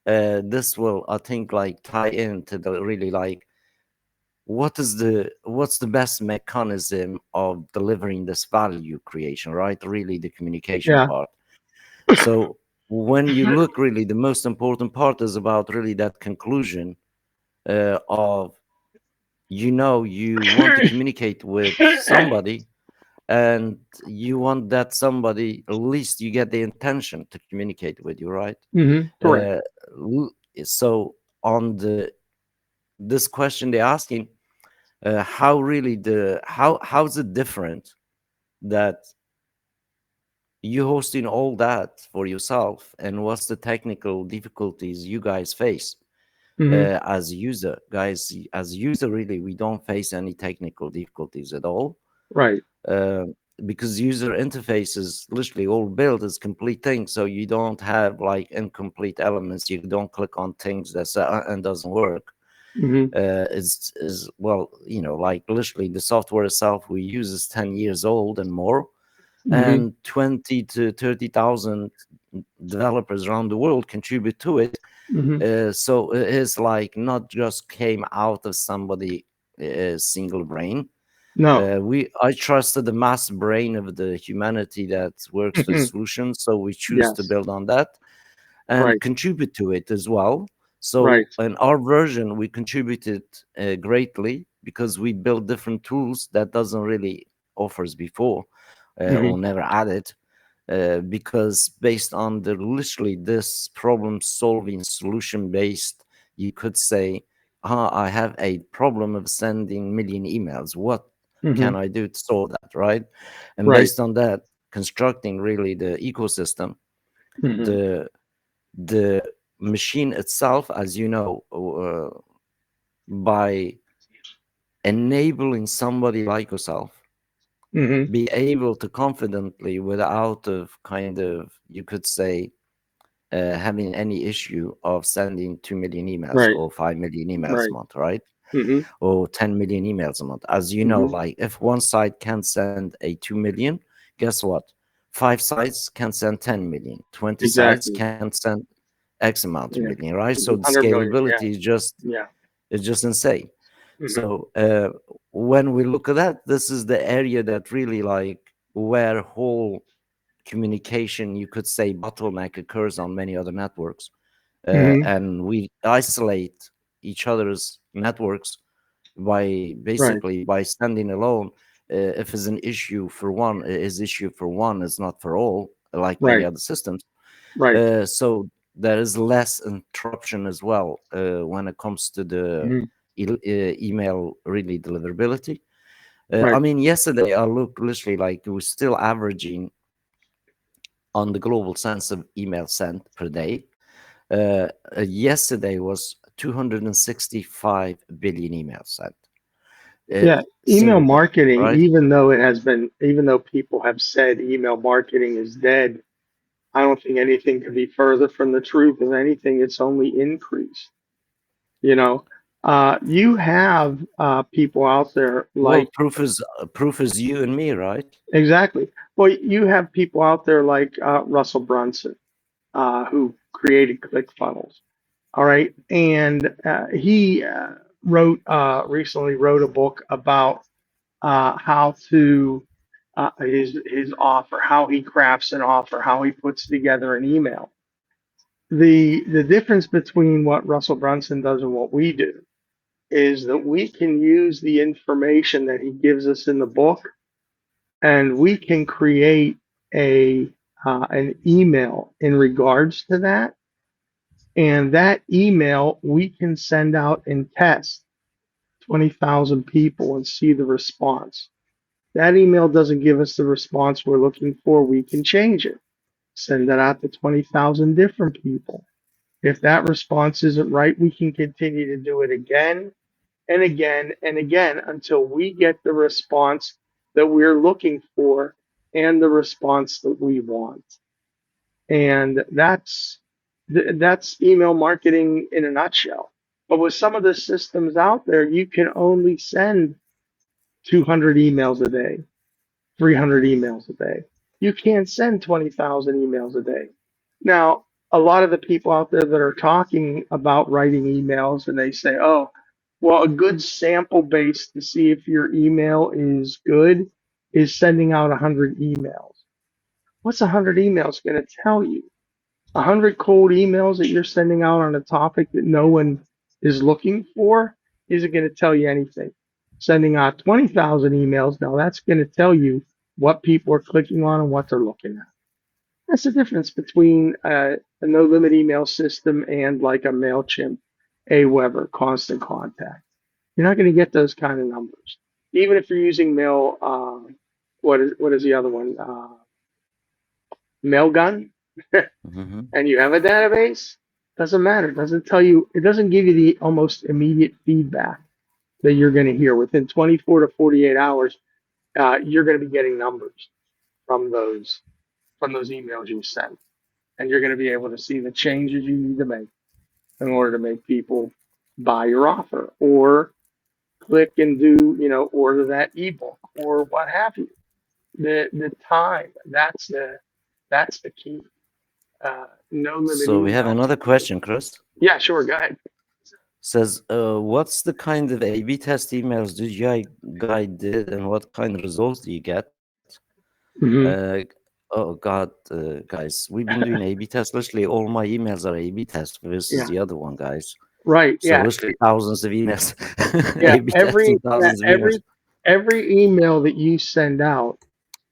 S2: This will, I think, like, tie into the really, like, what's the best mechanism of delivering this value creation, right? Really, the communication
S1: Yeah.
S2: part. So when you look, really, the most important part is about really that conclusion, of, you want to communicate with somebody, and you want that somebody, at least you get the intention to communicate with you, right?
S1: Correct.
S2: uh, so on this question they're asking, how really how's it different that you hosting all that for yourself, and what's the technical difficulties you guys face,
S1: hmm
S2: as a user? Guys, as a user, really, we don't face any technical difficulties at all,
S1: Right.
S2: uh, because user interface is literally all built as complete things, so you don't have like incomplete elements. You don't click on things that and doesn't work.
S1: Hmm.
S2: is well, like literally the software itself we use is 10 years old and more,
S1: Hmm.
S2: and 20 to 30,000 developers around the world contribute to it.
S1: Hmm.
S2: So it is like not just came out of somebody single brain.
S1: No.
S2: I trusted the mass brain of the humanity that works for the
S1: Hmm.
S2: solution, so we choose to
S1: Yes.
S2: build on that and
S1: Right.
S2: contribute to it as well. So
S1: Right.
S2: in our version, we contributed greatly because we built different tools that doesn't really offers before
S1: Hmm.
S2: or never added. Because based on the literally this problem solving solution based, you could say, I have a problem of sending million emails. What
S1: Hmm.
S2: can I do to solve that, right? And
S1: Right.
S2: based on that, constructing really the ecosystem,
S1: Hmm.
S2: the the machine itself, as you know, by enabling somebody like yourself
S1: Hmm.
S2: be able to confidently, without of kind of, you could say, having any issue of sending 2 million emails
S1: Right.
S2: or 5 million emails a
S1: Right.
S2: month, right?
S1: Hmm.
S2: Or 10 million emails a month. As you know,
S1: Hmm.
S2: like if one site can send a 2 million, guess what? 5 sites can send 10 million, 20 sites
S1: Exactly.
S2: can send X amount of
S1: Yeah.
S2: million, right? So the
S1: 100 million. Yeah.
S2: scalability
S1: Yeah.
S2: is just insane.
S1: Hmm.
S2: So when we look at that, this is the area that really like where whole communication, you could say, bottleneck occurs on many other networks,
S1: Hmm.
S2: and we isolate each other's networks by
S1: Right.
S2: basically by standing alone. If it's an issue for one, it is issue for one, it's not for all, like many
S1: Right.
S2: other systems.
S1: Right.
S2: So there is less interruption as well when it comes to the
S1: Hmm.
S2: email really deliverability. I
S1: Right.
S2: mean, yesterday I looked literally like we're still averaging on the global sense of email sent per day. Yesterday was 265 billion emails sent.
S1: Yeah. Email
S2: Single day,
S1: marketing,
S2: right?
S1: even though people have said email marketing is dead, I don't think anything could be further from the truth. If anything, it's only increased. You know, you have people out there
S2: Well,
S1: like
S2: proof is you and me, right?
S1: exactly. Well, you have people out there like Russell Brunson, who created ClickFunnels. All right, and he recently wrote a book about how to his offer, how he crafts an offer, how he puts together an email. The difference between what Russell Brunson does and what we do is that we can use the information that he gives us in the book, and we can create a an email in regards to that, and that email we can send out and test 20,000 people and see the response. That email doesn't give us the response we're looking for. We can change it. Send that out to 20,000 different people. If that response isn't right, we can continue to do it again and again and again until we get the response that we're looking for and the response that we want. And that's email marketing in a nutshell. But with some of the systems out there, you can only send 200 emails a day, 300 emails a day. You can't send 20,000 emails a day. Now, a lot of the people out there that are talking about writing emails and they say, oh, well, a good sample base to see if your email is good is sending out 100 emails. What's 100 emails going to tell you? 100 cold emails that you're sending out on a topic that no one is looking for isn't going to tell you anything. Sending out 20,000 emails, now that's going to tell you what people are clicking on and what they're looking at. That's the difference between a no limit email system and like a MailChimp, Aweber, Constant Contact. You're not going to get those kind of numbers. Even if you're using Mail, what is the other one? Mailgun,
S2: Hmm.
S1: and you have a database, doesn't matter. It doesn't tell you, it doesn't give you the almost immediate feedback that you're going to hear. Within 24 to 48 hours, you're going to be getting numbers from those emails you send, and you're going to be able to see the changes you need to make in order to make people buy your offer, or click and do, order that ebook, or what have you. The time, that's the key. No limit
S2: So we have
S1: emails.
S2: another question, Chris.
S1: Yeah, sure, go ahead.
S2: Says, what's the kind of A/B test emails did you guy did, and what kind of results do you get?
S1: Hmm.
S2: Uh, oh God, guys, we've been doing A/B tests. Literally, all my emails are A/B tests versus
S1: Yeah,
S2: the other one, guys.
S1: right.
S2: So
S1: Yeah,
S2: literally thousands of emails,
S1: yeah.
S2: A/B testing thousands of emails.
S1: Every email that you send out,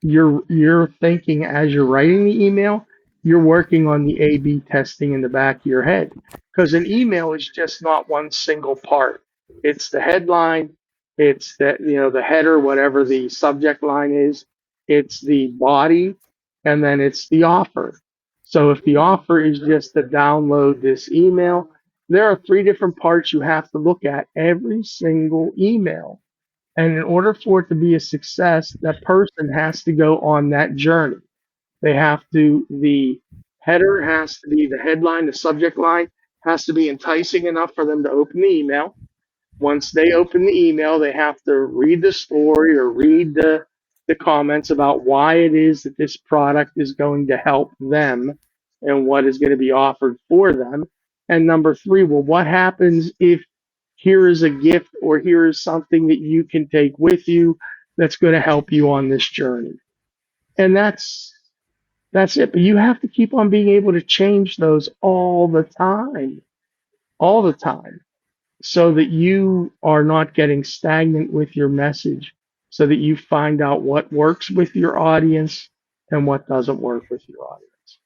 S1: you're thinking as you're writing the email, you're working on the A/B testing in the back of your head, because an email is just not one single part. It's the headline, it's the header, whatever the subject line is, it's the body, and then it's the offer. So if the offer is just to download this email, there are three different parts you have to look at every single email. And in order for it to be a success, that person has to go on that journey. The header has to be the headline, the subject line has to be enticing enough for them to open the email. Once they open the email, they have to read the story or read the comments about why it is that this product is going to help them and what is going to be offered for them. And number three, well, what happens if here is a gift or here is something that you can take with you that's going to help you on this journey? And that's it. But you have to keep on being able to change those all the time, so that you are not getting stagnant with your message, so that you find out what works with your audience and what doesn't work with your audience.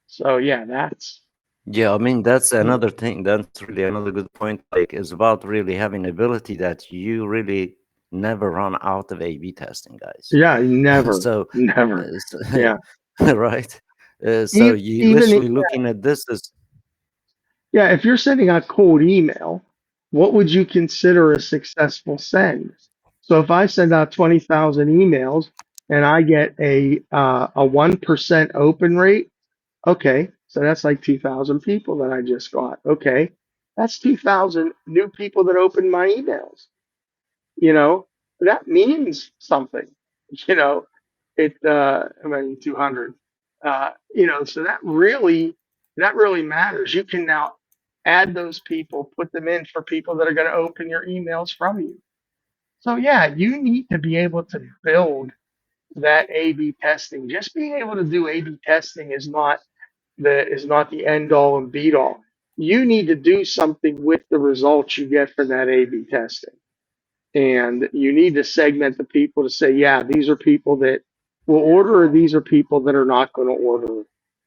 S1: So yeah, that's
S2: Yeah, I mean that's another thing. That's really another good point. Like, it's about really having ability that you really never run out of A/B testing, guys.
S1: yeah, never,
S2: So,
S1: never.
S2: so
S1: Yeah.
S2: right. So you
S1: Even
S2: literally looking at this as
S1: Yeah, if you're sending out cold email, what would you consider a successful send? So if I send out 20,000 emails and I get a 1% open rate, okay, so that's like 2,000 people that I just got. Okay, that's 2,000 new people that opened my emails. You know, that means something. You know, I mean, 200. So that really matters. You can now add those people, put them in for people that are going to open your emails from you. So yeah, you need to be able to build that A/B testing. Just being able to do A/B testing is not the end all and beat all. You need to do something with the results you get from that A/B testing. And you need to segment the people to say, yeah, these are people that will order, or these are people that are not going to order,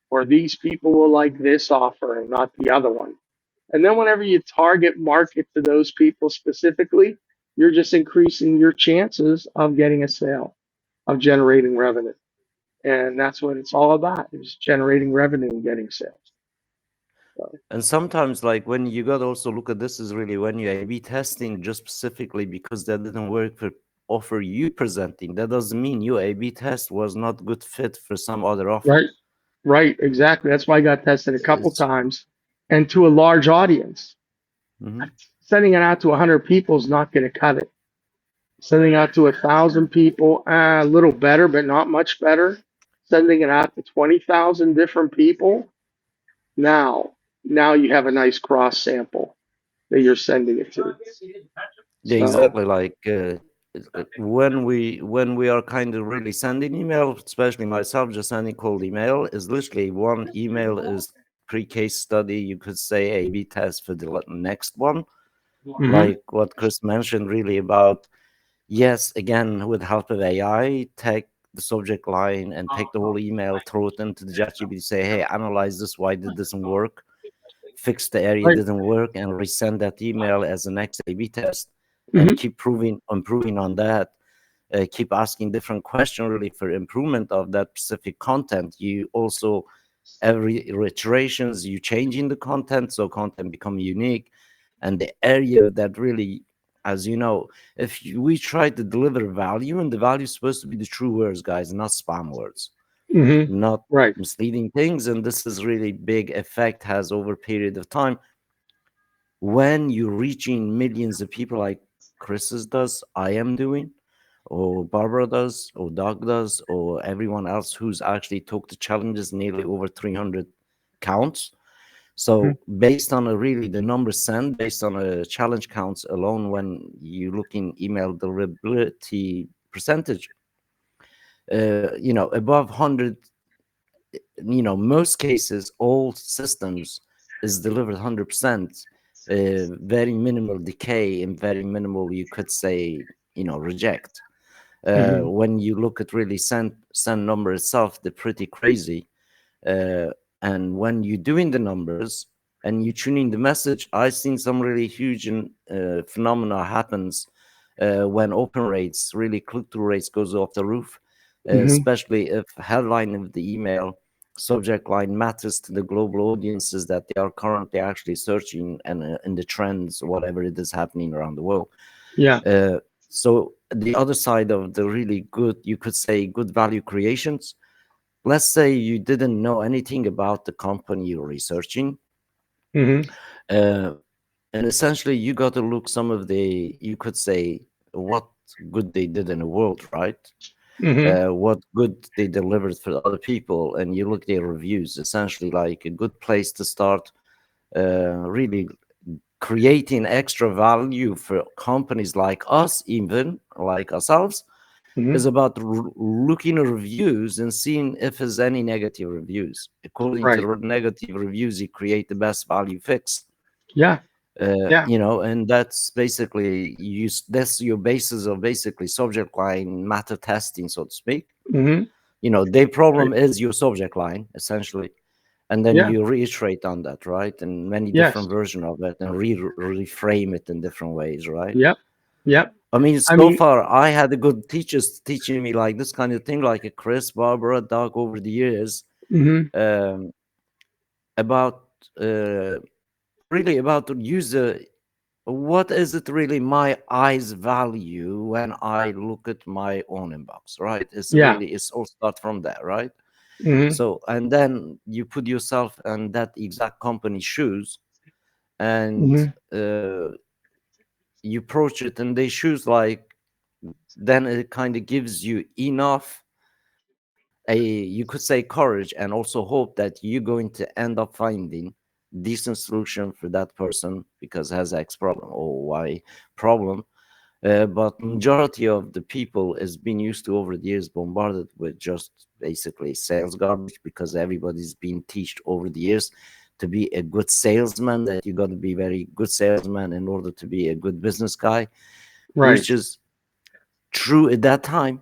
S1: or these people will like this offer and not the other one. And then whenever you target market to those people specifically, you're just increasing your chances of getting a sale, of generating revenue. And that's what it's all about, is generating revenue and getting sales. So,
S2: and sometimes like when you got to also look at this is really when you A/B testing just specifically because that didn't work for offer you presenting. That doesn't mean your A/B test was not good fit for some other offer.
S1: right, right, exactly. That's why I got tested a couple
S2: It's,
S1: times and to a large audience.
S2: mhm.
S1: Sending it out to 100 people is not going to cut it. Sending out to 1,000 people, a little better, but not much better. Sending it out to 20,000 different people, now you have a nice cross sample that you're sending it to.
S2: Yeah,
S1: So,
S2: exactly. Like when we are kind of really sending email, especially myself, just sending cold email is literally one email is pre-case study. You could say A/B test for the next one,
S1: mhm,
S2: like what Chris mentioned, really about yes, again with help of AI, take the subject line and take the whole email, throw it into the ChatGPT, say, hey, analyze this. Why did this not work? Fix the area
S1: right,
S2: didn't work, and resend that email as the next A/B test and
S1: mhm,
S2: keep improving on that. Keep asking different questions really for improvement of that specific content. You also every iterations you changing the content so content become unique, and the area that really, as you know, we try to deliver value, and the value is supposed to be the true words, guys, not spam words,
S1: mhm,
S2: not
S1: right,
S2: misleading things. And this is really big effect has over a period of time when you're reaching millions of people like Chris's does, I am doing, or Barbara does, or Doug does, or everyone else who's actually took the challenges, nearly over 300 counts. So based on really the numbers sent, based on a challenge counts alone, when you look in email deliverability percentage, above 100, most cases, all systems is delivered 100%, very minimal decay and very minimal, you could say, reject. When you look at really send number itself, they're pretty crazy. And when you're doing the numbers and you're tuning the message, I've seen some really huge phenomena happens when open rates, really click-through rates goes off the roof, especially if headline of the email, subject line matters to the global audiences that they are currently actually searching and in the trends, whatever it is happening around the world.
S1: Yeah.
S2: So the other side of the really good, you could say, good value creations. Let's say you didn't know anything about the company you're researching. And essentially you got to look some of the, you could say, what good they did in the world, right? What good they delivered for other people, and you look their reviews, essentially like a good place to start really creating extra value for companies like us, even like ourselves, is about looking at reviews and seeing if there's any negative reviews. According to the negative reviews, you create the best value fix.
S1: Yeah.
S2: And that's basically that's your basis of basically subject line matter testing, so to speak. Their problem is your subject line, essentially. And then you reiterate on that, right? And many different versions of it, and reframe it in different ways, right?
S1: Yep.
S2: I mean, so far, I had a good teachers teaching me like this kind of thing, like a Chris, Barbara, Doug, over the years, about really about the user. What is it really my eyes value when I look at my own inbox, right? It's all start from there, right? So, and then you put yourself in that exact company's shoes, and you approach it in their shoes, like, then it kind of gives you enough, you could say, courage, and also hope that you're going to end up finding decent solution for that person because it has X problem or Y problem. But majority of the people is being used to over the years bombarded with just basically sales garbage, because everybody's been taught over the years to be a good salesman, that you got to be very good salesman in order to be a good business guy, which is true at that time.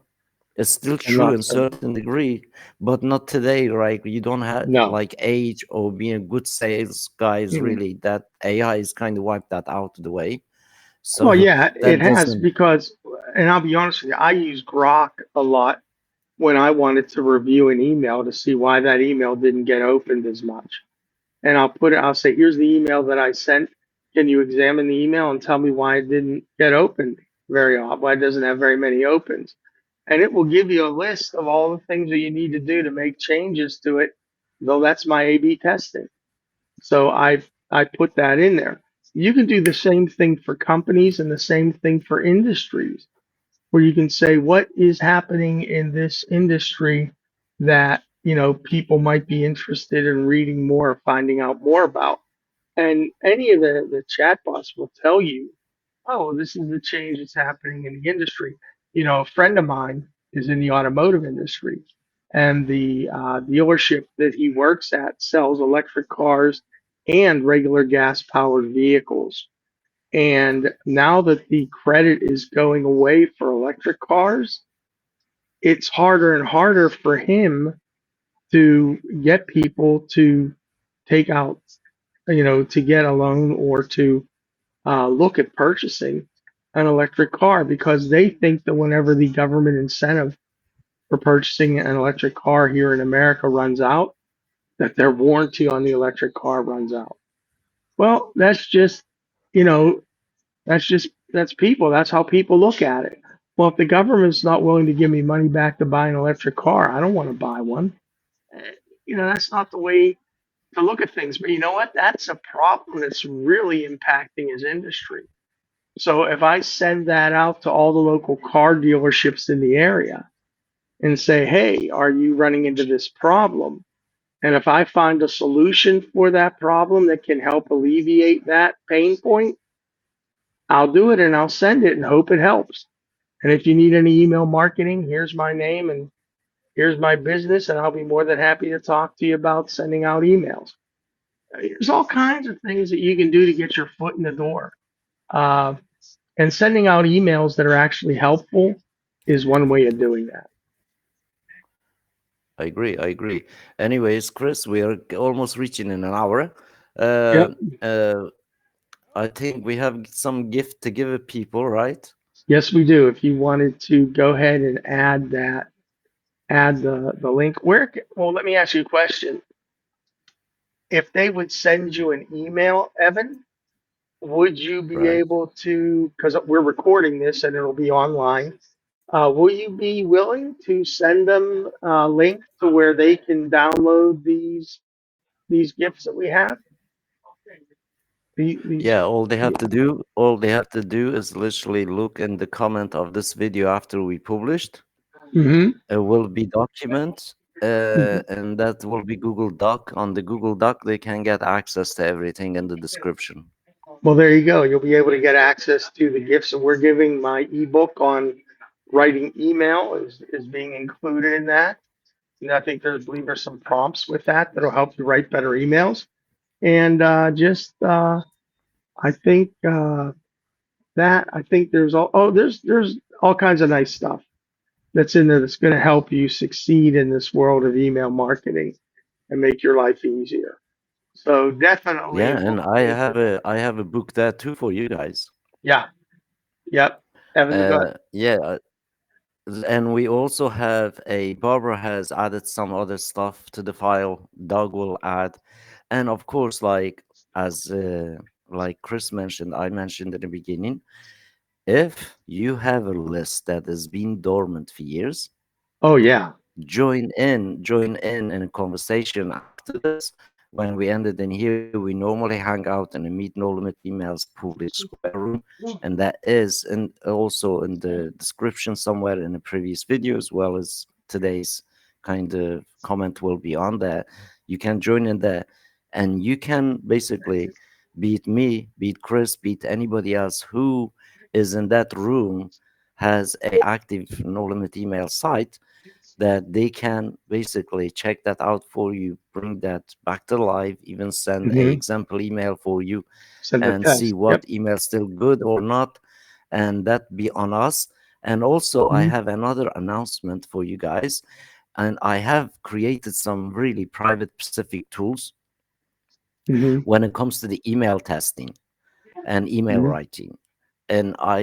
S2: It's still true in a certain degree, but not today, right? You don't have like age or being a good sales guy is really, that AI is kind of wiped that out of the way. So
S1: well, yeah,
S2: that
S1: it has, because, and I'll be honest with you, I use Grok a lot when I wanted to review an email to see why that email didn't get opened as much. And I'll say, here's the email that I sent. Can you examine the email and tell me why it didn't get opened very often? Why it doesn't have very many opens? And it will give you a list of all the things that you need to do to make changes to it. Though that's my A/B testing. So I put that in there. You can do the same thing for companies and the same thing for industries, where you can say, what is happening in this industry that, people might be interested in reading more, finding out more about. And any of the chatbots will tell you, oh, this is the change that's happening in the industry. A friend of mine is in the automotive industry, and the dealership that he works at sells electric cars and regular gas powered vehicles. And now that the credit is going away for electric cars, it's harder and harder for him to get people to take out, to get a loan or to look at purchasing an electric car, because they think that whenever the government incentive for purchasing an electric car here in America runs out, that their warranty on the electric car runs out. Well, that's just, you know, that's people. That's how people look at it. Well, if the government's not willing to give me money back to buy an electric car, I don't want to buy one. That's not the way. to look at things. But you know what? That's a problem that's really impacting his industry. So if I send that out to all the local car dealerships in the area and say, hey, are you running into this problem? And if I find a solution for that problem that can help alleviate that pain point, I'll do it and I'll send it and hope it helps. And if you need any email marketing, here's my name and here's my business, and I'll be more than happy to talk to you about sending out emails. There's all kinds of things that you can do to get your foot in the door. Uh, and sending out emails that are actually helpful is one way of doing that.
S2: I agree. I agree. Anyways, Chris, we are almost reaching in an hour.
S1: Yep.
S2: I think we have some gift to give people, right?
S1: Yes, we do. If you wanted to go ahead and add that, add the link. Well, let me ask you a question. If they would send you an email, Evan, would you be
S2: Right.
S1: able to, because we're recording this and it'll be online, will you be willing to send them a link to where they can download these gifts that we have? These,
S2: Yeah, all they have to do is literally look in the comment of this video after we published.
S1: mm-hmm.
S2: It will be document, and that will be Google Doc. On the Google Doc, they can get access to everything in the description.
S1: Well, there you go. You'll be able to get access to the gifts that we're giving. My ebook on writing email is being included in that. And I think I believe there's some prompts with that that'll help you write better emails. And I think I think there's all kinds of nice stuff that's in there that's going to help you succeed in this world of email marketing and make your life easier. So definitely,
S2: Yeah, and I have a book there too for you guys.
S1: yeah, yep. Evan, go ahead.
S2: Yeah, and we also have Barbara has added some other stuff to the file. Doug will add, and of course, as like Chris mentioned, I mentioned in the beginning, if you have a list that has been dormant for years,
S1: Oh yeah.
S2: join in a conversation after this. When we ended in here, we normally hang out in a Meet No Limit Emails public square room, and that is also in the description somewhere in the previous video, as well as today's kind of comment will be on there. You can join in there, and you can basically beat me, beat Chris, beat anybody else who is in that room, has a active No Limit email site, that they can basically check that out for you, bring that back to life, even send a
S1: Mm-hmm.
S2: example email for you,
S1: Send a
S2: and see
S1: test. Yep.
S2: what email still good or not, and that be on us. And also, I
S1: Mm-hmm.
S2: have another announcement for you guys, and I have created some really private specific tools
S1: Mm-hmm.
S2: when it comes to the email testing and email
S1: Mm-hmm.
S2: writing. And I